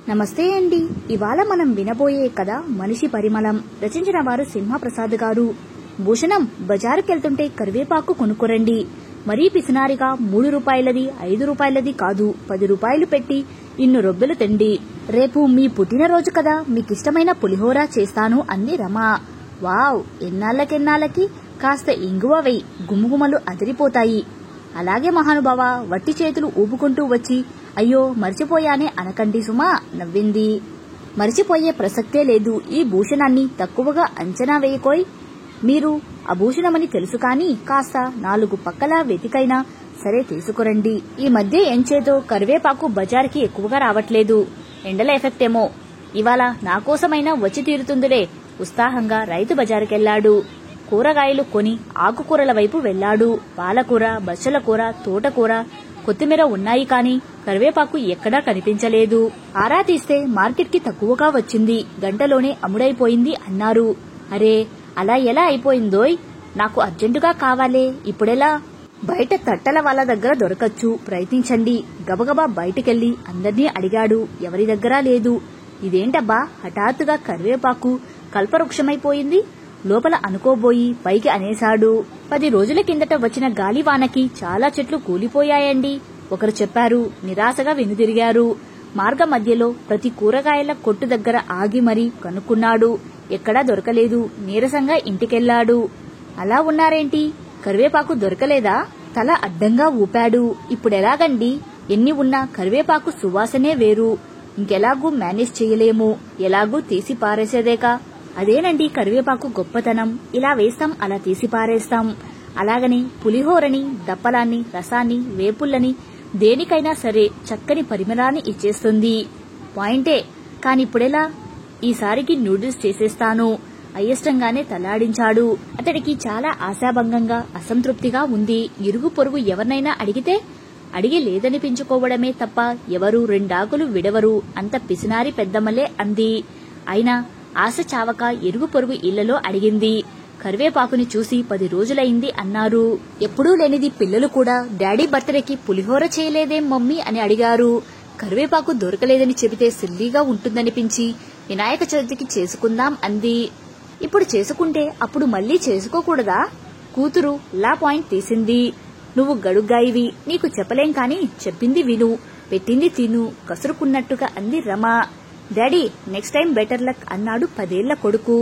నమస్తే అండి. ఇవాళ మనం వినబోయే కథ మనిషి పరిమళం. రచించిన వారు సింహప్రసాద్ గారు. భూషణం, బజారుకెళ్తుంటే కరివేపాకు కొనుక్కోరండి. మరీ పిసినారిగా 3 రూపాయలది 5 రూపాయలది కాదు, 10 రూపాయలు పెట్టి ఇన్ను రొబ్బెలు తెండి. రేపు మీ పుట్టినరోజు కదా, మీకిష్టమైన పులిహోర చేస్తాను అంది రమ. వావ్, ఎన్నాళ్ళకి కాస్త ఇంగువ వెయ్యి, గుమగుమలు అదిరిపోతాయి. అలాగే మహానుభావ, వట్టి చేతులు ఊపుకుంటూ వచ్చి అయ్యో మర్చిపోయానే అనకండి సుమా నవ్వింది. మర్చిపోయే ప్రసక్తే లేదు. ఈ భూషణాన్ని తక్కువగా అంచనా వేయకోయ్. మీరు అభూషణమని తెలుసు కాని కాస్త 4 పక్కలా వెతికైనా సరే తీసుకురండి. ఈ మధ్య ఎంచేతో కరివేపాకు బజార్కి ఎక్కువగా రావట్లేదు. ఎండల ఎఫెక్ట్ ఏమో. ఇవాళ నాకోసమైనా వచ్చి తీరుతుందిలే. ఉత్సాహంగా రైతు బజారుకెళ్లాడు. కూరగాయలు కొని ఆకుకూరల వైపు వెళ్లాడు. పాలకూర, బచ్చల కూర, తోటకూర, కొత్తిమీర ఉన్నాయి కాని కరివేపాకు ఎక్కడా కనిపించలేదు. ఆరా తీస్తే మార్కెట్కి తక్కువగా వచ్చింది. గంటలోనే అమ్ముడైపోయింది అన్నారు. అరే, అలా ఎలా అయిపోయిందోయ్? నాకు అర్జెంటుగా కావాలే, ఇప్పుడెలా? బయట తట్టల వాళ్ళ దగ్గర దొరకచ్చు, ప్రయత్నించండి. గబగబా బయటికెళ్లి అందర్నీ అడిగాడు. ఎవరి దగ్గరా లేదు. ఇదేంటబ్బా, హఠాత్తుగా కరివేపాకు కల్పవృక్షమైపోయింది? లోపల అనుకోబోయి పైకి అనేశాడు. 10 రోజుల కిందట వచ్చిన గాలివానకి చాలా చెట్లు కూలిపోయాయండి ఒకరు చెప్పారు. నిరాశగా వెనుదిరిగారు. మార్గ మధ్యలో ప్రతి కూరగాయల కొట్టు దగ్గర ఆగి మరీ కనుక్కున్నాడు. ఎక్కడా దొరకలేదు. నీరసంగా ఇంటికెళ్లాడు. అలా ఉన్నారేంటి? కరివేపాకు దొరకలేదా? తల అడ్డంగా ఊపాడు. ఇప్పుడెలాగండి? ఎన్ని ఉన్నా కరివేపాకు సువాసనే వేరు. ఇంకెలాగూ మేనేజ్ చేయలేము. ఎలాగూ తీసి పారేసేదేకా. అదేనండి కరివేపాకు గొప్పతనం. ఇలా వేస్తాం, అలా తీసి పారేస్తాం. అలాగని పులిహోరని, దప్పలాన్ని, రసాన్ని, వేపుళ్ళని, దేనికైనా సరే చక్కని పరిమళాన్ని ఇచ్చేస్తుంది. పాయింటే. కానిప్పుడెలా? ఈసారికి నూడిల్స్ చేసేస్తాను. అయిష్టంగానే తలాడించాడు. అతడికి చాలా ఆశాభంగంగా, అసంతృప్తిగా ఉంది. ఇరుగు పొరుగు ఎవరినైనా అడిగి లేదనిపించుకోవడమే తప్ప ఎవరూ 2 ఆకులు విడవరు. అంత పిసినారి పెద్దమ్మలే అంది. అయినా ఆశ చావక ఇరుగు పొరుగు ఇళ్లలో అడిగింది. కరివేపాకుని చూసి 10 రోజులైంది అన్నారు. ఎప్పుడూ లేనిది పిల్లలు కూడా డాడీ బర్త్డేకి పులిహోర చేయలేదేం మమ్మీ అని అడిగారు. కరివేపాకు దొరకలేదని చెబితే సిల్లీగా ఉంటుందనిపించి వినాయక చవితికి చేసుకుందాం అంది. ఇప్పుడు చేసుకుంటే అప్పుడు మళ్లీ చేసుకోకూడదా? కూతురు లా పాయింట్ తీసింది. నువ్వు గడుగ్గాయివి, నీకు చెప్పలేం కాని చెప్పింది విను, పెట్టింది తిను కసురుకున్నట్టుగా అంది Rama. Daddy, next time better luck అన్నాడు 10 ఏళ్ల కొడుకు.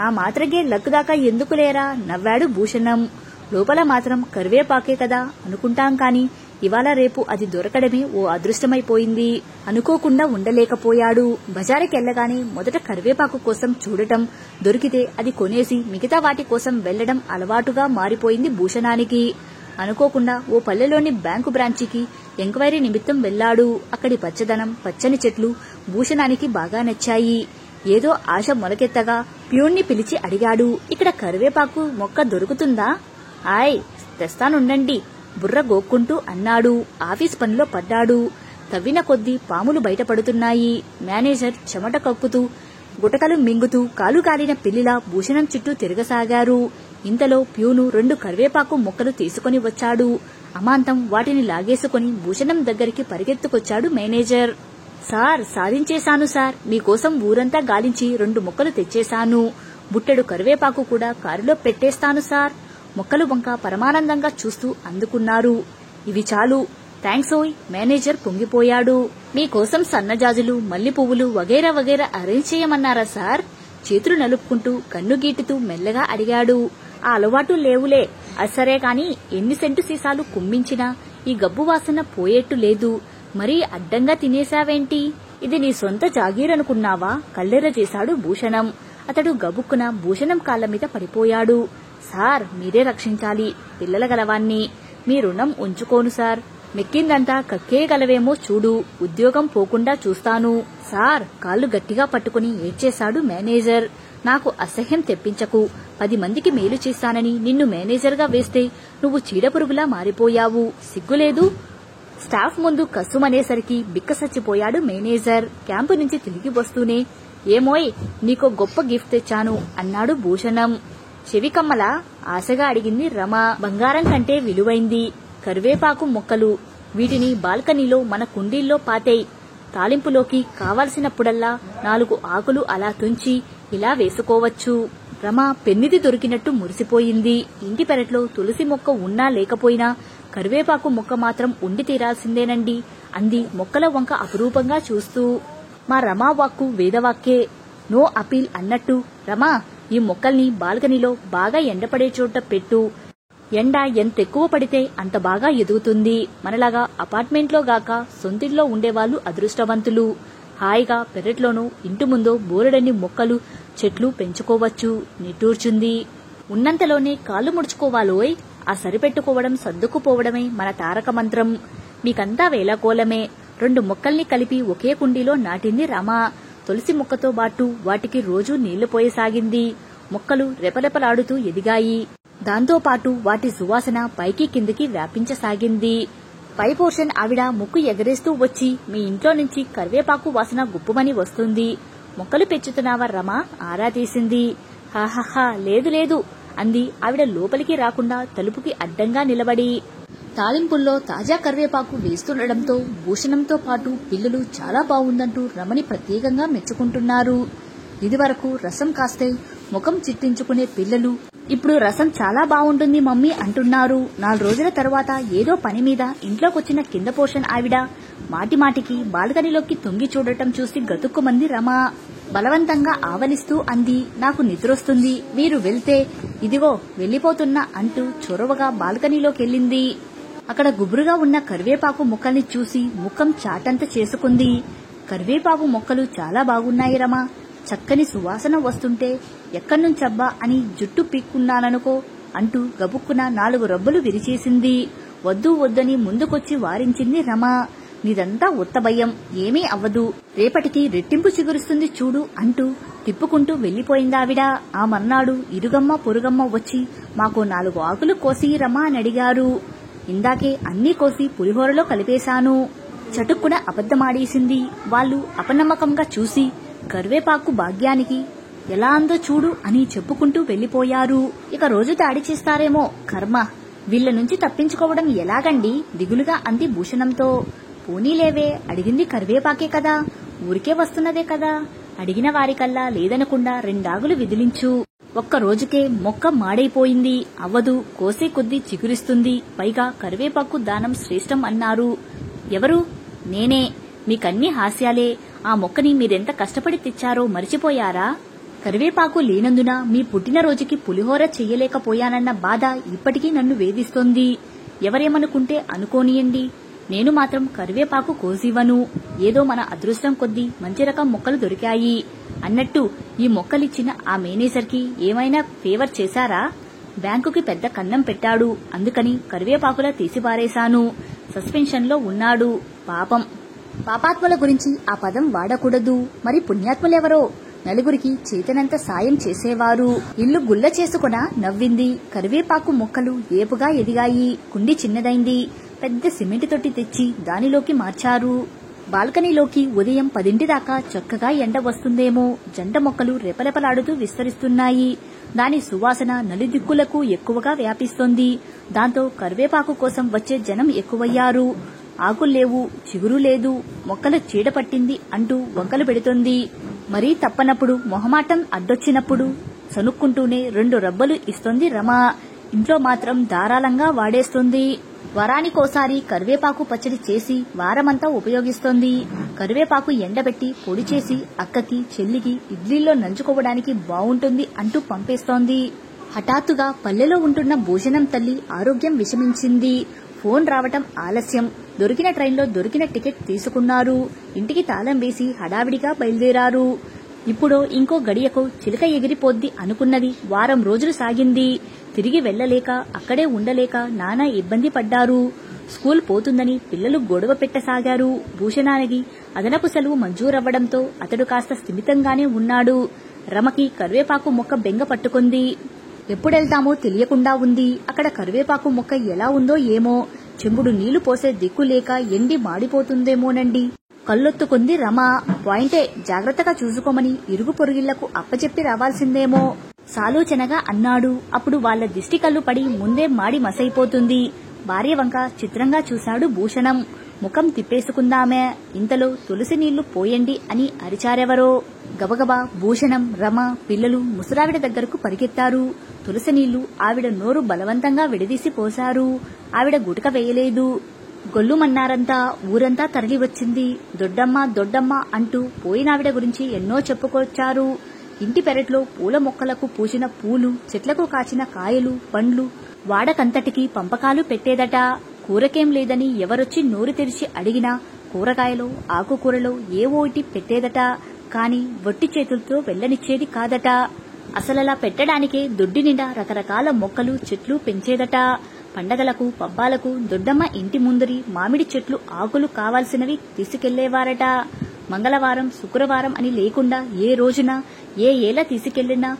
ఆ మాత్రగే లక్ దాకా ఎందుకులేరా నవ్వాడు భూషణం. లోపల మాత్రం కరివేపాకే కదా అనుకుంటాం కాని ఇవాళ రేపు అది దొరకడమే ఓ అదృష్టమైపోయింది. అనుకోకుండా ఉండలేకపోయాడు. బజారుకెళ్లగానే మొదట కరివేపాకు కోసం చూడటం, దొరికితే అది కొనేసి మిగతా వాటి కోసం వెళ్లడం అలవాటుగా మారిపోయింది భూషణానికి. అనుకోకుండా ఓ పల్లెలోని బ్యాంకు బ్రాంచికి ఎంక్వైరీ నిమిత్తం వెళ్లాడు. అక్కడి పచ్చదనం, పచ్చని చెట్లు భూషణానికి బాగా నచ్చాయి. ఏదో ఆశ మొలకెత్తగా ప్యూన్ని పిలిచి అడిగాడు. ఇక్కడ కరివేపాకు మొక్క దొరుకుతుందా? ఆయ్, తెస్తానుండండి బుర్ర గోక్కుంటూ అన్నాడు. ఆఫీస్ పనిలో పడ్డాడు. తవ్విన కొద్దీ పాములు బయటపడుతున్నాయి. మేనేజర్ చెమట కక్కుతూ, గుటకలు మింగుతూ కాలు కాలిన పిల్లిలా భూషణం చుట్టూ తిరగసాగారు. ఇంతలో ప్యూను 2 కరివేపాకు మొక్కలు తీసుకుని వచ్చాడు. అమాంతం వాటిని లాగేసుకుని భూషణం దగ్గరికి పరిగెత్తుకొచ్చాడు మేనేజర్. సార్, సాధించేశాను సార్. మీకోసం ఊరంతా గాలించి 2 మొక్కలు తెచ్చేశాను. బుట్టెడు కరివేపాకు కూడా కారులో పెట్టేస్తాను సార్. మొక్కలు వంక పరమానందంగా చూస్తూ అందుకున్నారు. ఇవి చాలు. థ్యాంక్స్ ఓయ్. మేనేజర్ పొంగిపోయాడు. మీకోసం సన్నజాజులు, మల్లి పువ్వులు వగైరా వగైరా అరేంజ్ చేయమన్నారా సార్? చేతులు నలుపుకుంటూ కన్ను గీటుతూ మెల్లగా అడిగాడు. ఆ అలవాటు లేవులే. అసరే కాని ఎన్ని సెంటు సీసాలు కుమ్మించినా ఈ గబ్బు వాసన పోయేట్టు లేదు. మరీ అడ్డంగా తినేశావేంటి? ఇది నీ సొంత జాగీరనుకున్నావా? కల్లెర చేశాడు భూషణం. అతడు గబుక్కున భూషణం కాళ్ల మీద పడిపోయాడు. సార్, మీరే రక్షించాలి. పిల్లల గలవాన్ని. మీ రుణం ఉంచుకోను సార్. మెక్కిందంతా కక్కేయగలవేమో చూడు. ఉద్యోగం పోకుండా చూస్తాను సార్. కాళ్లు గట్టిగా పట్టుకుని ఏడ్చేశాడు మేనేజర్. నాకు అసహ్యం తెప్పించకు. 10 మందికి మేలు చేశానని నిన్ను మేనేజర్గా వేస్తే నువ్వు చీడపురుగులా మారిపోయావు. సిగ్గులేదు? స్టాఫ్ ముందు కసుమనేసరికి బిక్కసచ్చిపోయాడు మేనేజర్. క్యాంపు నుంచి తిరిగి వస్తూనే ఏమోయ్, నీకో గొప్ప గిఫ్ట్ తెచ్చాను అన్నాడు భూషణం. చెవికమ్మలా ఆశగా అడిగింది రమ. బంగారం కంటే విలువైంది. కరివేపాకు మొక్కలు. వీటిని బాల్కనీలో మన కుండీల్లో పాతేయ్. తాలింపులోకి కావలసినప్పుడల్లా 4 ఆకులు అలా తుంచి ఇలా వేసుకోవచ్చు. రమ పెన్నిది దొరికినట్టు మురిసిపోయింది. ఇంటి పెరట్లో తులసి మొక్క ఉన్నా లేకపోయినా కరివేపాకు మొక్క మాత్రం ఉండి తీరాల్సిందేనండి అంది మొక్కల వంక అపురూపంగా చూస్తూ. మా రమా వాక్కు వేదవాక్కే. నో అపీల్ అన్నట్టు, రమా ఈ మొక్కల్ని బాల్కనీలో బాగా ఎండపడే చోట పెట్టు. ఎండ ఎంతెక్కువ పడితే అంత బాగా ఎదుగుతుంది. మనలాగా అపార్ట్మెంట్లో గాక సొంతింట్లో ఉండేవాళ్లు అదృష్టవంతులు. హాయిగా పెరట్లోనూ ఇంటి ముందో బోరెడన్ని మొక్కలు చెట్లు పెంచుకోవచ్చు నిట్టూర్చుంది. ఉన్నంతలోనే కాళ్ళు ముడుచుకోవాలోయ్. ఆ సరిపెట్టుకోవడం సర్దుకుపోవడమే మన తారక మంత్రం. మీకంతా వేళకోలమే. 2 మొక్కల్ని కలిపి ఒకే కుండీలో నాటింది రమ. తులసి మొక్కతో పాటు వాటికి రోజూ నీళ్లు పోయసాగింది. మొక్కలు రెపరెపలాడుతూ ఎదిగాయి. దాంతోపాటు వాటి సువాసన పైకి కిందికి వ్యాపించసాగింది. పై పోర్షన్ ఆవిడ ముక్కు ఎగరేస్తూ వచ్చి, మీ ఇంట్లో నుంచి కరివేపాకు వాసన గుప్పుమని వస్తుంది. మొక్కలు పెంచుతున్నావా రమా? ఆరా తీసింది. హాహాహా లేదు లేదు అంది ఆవిడ లోపలికి రాకుండా తలుపుకి అడ్డంగా నిలబడి. తాలింపుల్లో తాజా కరివేపాకు వేస్తుండడంతో భూషణంతో పాటు పిల్లలు చాలా బావుందంటూ రమని ప్రత్యేకంగా మెచ్చుకుంటున్నారు. ఇదివరకు రసం కాస్తే ముఖం చిట్టించుకునే పిల్లలు ఇప్పుడు రసం చాలా బావుంటుంది మమ్మీ అంటున్నారు. 4 రోజుల తర్వాత ఏదో పని మీద ఇంట్లోకొచ్చిన కింద పోర్షన్ ఆవిడ మాటిమాటికి బాల్కనీలోకి తొంగి చూడటం చూసి గతుక్కుమంది రమ. బలవంతంగా ఆవలిస్తూ అంది, నాకు నిద్రొస్తుంది, మీరు వెళ్తే. ఇదిగో వెళ్లిపోతున్నా అంటూ చొరవగా బాల్కనీలోకెళ్ళింది. అక్కడ గుబురుగా ఉన్న కరివేపాకు మొక్కల్ని చూసి ముఖం చాటంత చేసుకుంది. కరివేపాకు మొక్కలు చాలా బాగున్నాయి రమా. చక్కని సువాసన వస్తుంటే ఎక్కడ్నుంచబ్బా అని జుట్టు పీక్కున్నాననుకో అంటూ గబుక్కున 4 రబ్బులు విరిచేసింది. వద్దు వద్దని ముందుకొచ్చి వారించింది రమ. నీదంతా ఉత్తభయం, ఏమీ అవ్వదు, రేపటికి రెట్టింపు చిగురుస్తుంది చూడు అంటూ తిప్పుకుంటూ వెళ్లిపోయిందావిడ. ఆ మర్నాడు ఇరుగమ్మ పొరుగమ్మ వచ్చి మాకు 4 ఆకులు కోసి రమా అని అడిగారు. ఇందాకే అన్నీ కోసి పులిహోరలో కలిపేశాను. చటుక్కున అబద్దమాడేసింది. వాళ్ళు అపనమ్మకంగా చూసి కరివేపాకు భాగ్యానికి ఎలా అందో చూడు అని చెప్పుకుంటూ వెళ్లిపోయారు. ఇక రోజు దాడి చేస్తారేమో, కర్మ. వీళ్ల నుంచి తప్పించుకోవడం ఎలాగండి దిగులుగా అంది భూషణంతో. పోనీలేవే, అడిగింది కరివేపాకే కదా, ఊరికే వస్తున్నదే కదా. అడిగిన వారికల్లా లేదనకుండా 2 ఆకులు విదిలించు. ఒక్క రోజుకే మొక్క మాడైపోయింది. అవ్వదు, కోసే కొద్దీ చిగురిస్తుంది. పైగా కరివేపాకు దానం శ్రేష్టం అన్నారు. ఎవరు? నేనే. మీకన్నీ హాస్యాలే. ఆ మొక్కని మీరెంత కష్టపడి తెచ్చారో మరిచిపోయారా? కరివేపాకు లేనందున మీ పుట్టినరోజుకి పులిహోర చెయ్యలేకపోయానన్న బాధ ఇప్పటికీ నన్ను వేధిస్తోంది. ఎవరేమనుకుంటే అనుకోనియండి, నేను మాత్రం కరివేపాకు కోసివ్వను. ఏదో మన అదృష్టం కొద్దీ మంచి రకం మొక్కలు దొరికాయి అన్నట్టు ఈ మొక్కలిచ్చిన ఆ మేనేజర్కి ఏమైనా ఫేవర్ చేశారా? బ్యాంకుకి పెద్ద కన్నం పెట్టాడు, అందుకని కరివేపాకులా తీసిపారేశాను. సస్పెన్షన్లో ఉన్నాడు. పాపం. పాపాత్ముల గురించి ఆ పదం వాడకూడదు. మరి పుణ్యాత్ములెవరో? నలుగురికి చేతనంత సాయం చేసేవారు. ఇల్లు గుల్ల చేసుకున నవ్వింది. కరివేపాకు మొక్కలు ఏపుగా ఎదిగాయి. కుండి చిన్నదైంది. పెద్ద సిమెంట్ తొట్టి తెచ్చి దానిలోకి మార్చారు. బాల్కనీలోకి ఉదయం 10 దాకా చక్కగా ఎండ వస్తుందేమో. జంట మొక్కలు రెపరెపలాడుతూ విస్తరిస్తున్నాయి. దాని సువాసన నలుదిక్కులకు ఎక్కువగా వ్యాపిస్తోంది. దాంతో కరివేపాకు కోసం వచ్చే జనం ఎక్కువయ్యారు. ఆకుల్లేవు, చిగురు లేదు, మొక్కలు చీడ పట్టింది అంటూ వంకలు పెడుతోంది. మరీ తప్పనప్పుడు, మొహమాటం అడ్డొచ్చినప్పుడు సనుక్కుంటూనే 2 రబ్బలు ఇస్తోంది రమ. ఇంట్లో మాత్రం ధారాళంగా వాడేస్తోంది. వారానికోసారి కరివేపాకు పచ్చడి చేసి వారమంతా ఉపయోగిస్తోంది. కరివేపాకు ఎండబెట్టి పొడి చేసి అక్కకి చెల్లికి ఇడ్లీల్లో నంచుకోవడానికి బావుంటుంది అంటూ పంపేస్తోంది. హఠాత్తుగా పల్లెలో ఉంటున్న భూషణం తల్లి ఆరోగ్యం విషమించింది. ఫోన్ రావటం ఆలస్యం. దొరికిన ట్రైన్లో దొరికిన టికెట్ తీసుకున్నారు. ఇంటికి తాళం వేసి హడావిడిగా బయలుదేరారు. ఇప్పుడో ఇంకో గడియకు చిలుక ఎగిరిపోద్ది అనుకున్నది వారం రోజులు సాగింది. తిరిగి వెళ్లలేక, అక్కడే ఉండలేక నానా ఇబ్బంది పడ్డారు. స్కూల్ పోతుందని పిల్లలు గొడవ పెట్టసాగారు. భూషణానికి అదనపు సెలవు మంజూరవ్వడంతో అతడు కాస్త స్థిమితంగానే ఉన్నాడు. రమకి కరివేపాకు మొక్క బెంగ పట్టుకుంది. ఎప్పుడెళ్తామో తెలియకుండా ఉంది. అక్కడ కరివేపాకు మొక్క ఎలా ఉందో ఏమో. చెంబుడు నీళ్లు పోసే దిక్కులేక ఎండి మాడిపోతుందేమోనండి. కళ్ళొత్తుకుంది రమ. పాయింటే, జాగ్రత్తగా చూసుకోమని ఇరుగు పొరుగిళ్లకు అప్పచెప్పి రావాల్సిందేమో సాలోచనగా అన్నాడు. అప్పుడు వాళ్ల దిష్టి కళ్ళు పడి ముందే మాడి మసైపోతుంది. భార్య వంక చిత్రంగా చూశాడు భూషణం. ముఖం తిప్పేసుకుందామే, ఇంతలో తులసి నీళ్లు పోయండి అని అరిచారెవరో. గబగబా భూషణం, రమ, పిల్లలు ముసలావిడ దగ్గరకు పరిగెత్తారు. తులసి నీళ్లు ఆవిడ నోరు బలవంతంగా విడదీసి పోశారు. ఆవిడ గుటక వేయలేదు. గొల్లుమన్నారంతా. ఊరంతా తరలి వచ్చింది. దొడ్డమ్మ దొడ్డమ్మ అంటూ పోయినావిడ గురించి ఎన్నో చెప్పుకొచ్చారు. ఇంటి పెరట్లో పూల మొక్కలకు పూసిన పూలు, చెట్లకు కాచిన కాయలు, పండ్లు వాడకంతటికి పంపకాలు పెట్టేదట. కూరకేం లేదని ఎవరొచ్చి నోరు తెరిచి అడిగినా కూరగాయలో, ఆకుకూరలో ఏవోటి పెట్టేదట. కాని వట్టి చేతులతో వెళ్లనిచ్చేది కాదట. అసలలా పెట్టడానికే దొడ్డి నిండా రకరకాల మొక్కలు, చెట్లు పెంచేదట. పండగలకు, పబ్బాలకు దొడ్డమ్మ ఇంటి ముందరి మామిడి చెట్లు ఆకులు కావాల్సినవి తీసుకెళ్లేవారట. మంగళవారం, శుక్రవారం అని లేకుండా ఏ రోజున, ఏ ఏలా తీసుకెళ్లినా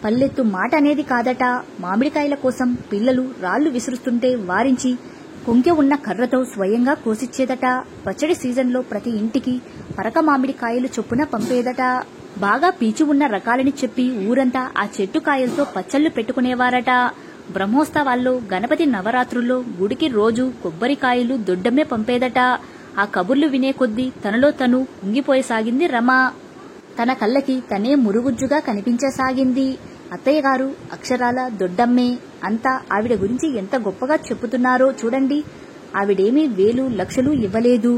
పల్లెత్తు మాట అనేది కాదట. మామిడికాయల కోసం పిల్లలు రాళ్లు విసురుస్తుంటే వారించి కొంకె ఉన్న కర్రతో స్వయంగా కోసిచ్చేదట. పచ్చడి సీజన్లో ప్రతి ఇంటికి పరక మామిడికాయలు చొప్పున పంపేదట. బాగా పీచు ఉన్న రకాలని చెప్పి ఊరంతా ఆ చెట్టు కాయలతో పచ్చళ్లు పెట్టుకునేవారట. బ్రహ్మోత్సవాల్లో, గణపతి నవరాత్రుల్లో గుడికి రోజు కొబ్బరికాయలు దొడ్డమ్మే పంపేదట. ఆ కబుర్లు వినే కొద్దీ తనలో తను కుంగిపోయసాగింది రమ. తన కళ్ళకి తనే మురుగుజ్జుగా కనిపించసాగింది. అత్తయ్యగారు అక్షరాల దొడ్డమ్మే. అంతా ఆవిడ గురించి ఎంత గొప్పగా చెప్పుతున్నారో చూడండి. ఆవిడేమీ వేలు లక్షలు ఇవ్వలేదు.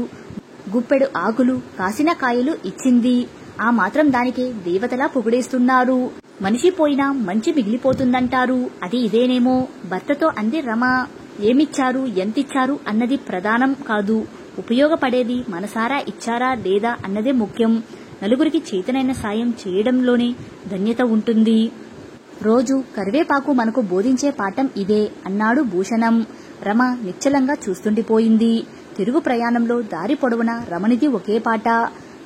గుప్పెడు ఆకులు, కాసిన కాయలు ఇచ్చింది. ఆ మాత్రం దానికే దేవతలా పొగిడేస్తున్నారు. మనిషి పోయినా మంచి మిగిలిపోతుందంటారు. అది ఇదేనేమో. భర్తతో అంది రమ. ఏమిచ్చారు, ఎంతిచ్చారు అన్నది ప్రధానం కాదు. ఉపయోగపడేది మనసారా ఇచ్చారా లేదా అన్నదే ముఖ్యం. నలుగురికి చేతనైన సాయం చేయడంలోనే ధన్యత ఉంటుంది. రోజు కరివేపాకు మనకు బోధించే పాఠం ఇదే అన్నాడు భూషణం. రమ నిశ్చలంగా చూస్తుండిపోయింది. తిరుగు ప్రయాణంలో దారి పొడవునా రమణిది ఒకే పాట.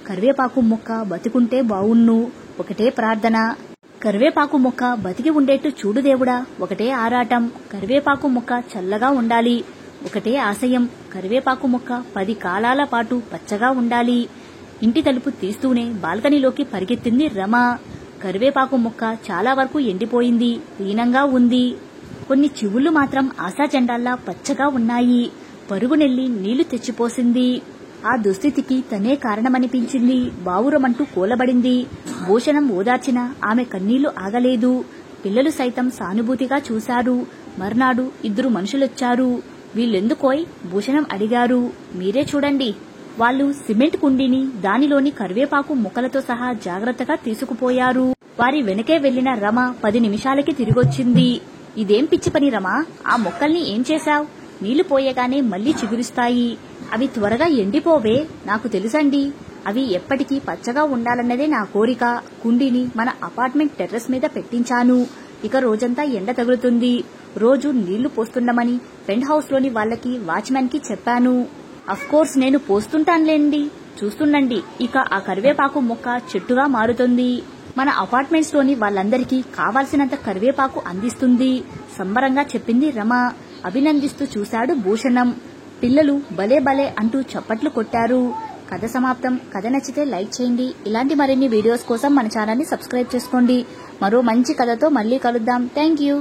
కరివేపాకు మొక్క బతికుంటే బావుణ్ణు. ఒకటే ప్రార్థన. కరివేపాకు మొక్క బతికి ఉండేట్టు చూడు దేవుడా. ఒకటే ఆరాటం. కరివేపాకు మొక్క చల్లగా ఉండాలి. ఒకటే ఆశయం. కరివేపాకు మొక్క 10 కాలాల పాటు పచ్చగా ఉండాలి. ఇంటి తలుపు తీస్తూనే బాల్కనీలోకి పరిగెత్తింది రమ. కరివేపాకు మొక్క చాలా వరకు ఎండిపోయింది. దీనంగా ఉంది. కొన్ని చివుళ్లు మాత్రం ఆశాజెండాల్లా పచ్చగా ఉన్నాయి. పరుగునెల్లి నీళ్లు తెచ్చిపోసింది. ఆ దుస్థితికి తనే కారణమనిపించింది. బావురమంటూ కూలబడింది. భూషణం ఓదార్చిన ఆమె కన్నీళ్లు ఆగలేదు. పిల్లలు సైతం సానుభూతిగా చూశారు. మర్నాడు 2 మనుషులొచ్చారు. వీళ్ళెందుకోయ్? భూషణం అడిగారు. మీరే చూడండి. వాళ్ళు సిమెంట్ కుండీని, దానిలోని కరివేపాకు ముక్కలతో సహా జాగ్రత్తగా తీసుకుపోయారు. వారి వెనకే వెళ్లిన రమ 10 నిమిషాలకి తిరిగొచ్చింది. ఇదేం పిచ్చి పని రమా? ఆ మొక్కల్ని ఏం చేశావ్? నీళ్లు పోయగానే మళ్లీ చిగురిస్తాయి. అవి త్వరగా ఎండిపోవే. నాకు తెలుసండి. అవి ఎప్పటికీ పచ్చగా ఉండాలన్నదే నా కోరిక. కుండీని మన అపార్ట్మెంట్ టెర్రస్ మీద పెట్టించాను. ఇక రోజంతా ఎండ తగులుతుంది. రోజు నీళ్లు పోస్తుండమని పెంట్ హౌస్ లోని వాళ్లకి, వాచ్మెన్ కి చెప్పాను. అఫ్కోర్స్ నేను పోస్తుంటానులేండి. చూస్తుండండి. ఇక ఆ కరివేపాకు మొక్క చెట్టుగా మారుతుంది. మన అపార్ట్మెంట్స్ లోని వాళ్ళందరికీ కావాల్సినంత కరివేపాకు అందిస్తుంది. సంబరంగా చెప్పింది రమ. అభినందిస్తూ చూశాడు భూషణం. పిల్లలు భలే భలే అంటూ చప్పట్లు కొట్టారు. కథ సమాప్తం. కథ నచ్చితే లైక్ చేయండి. ఇలాంటి మరిన్ని వీడియోస్ కోసం మన ఛానల్ ని సబ్స్క్రైబ్ చేసుకోండి. మరో మంచి కథతో మళ్లీ కలుద్దాం. Thank you.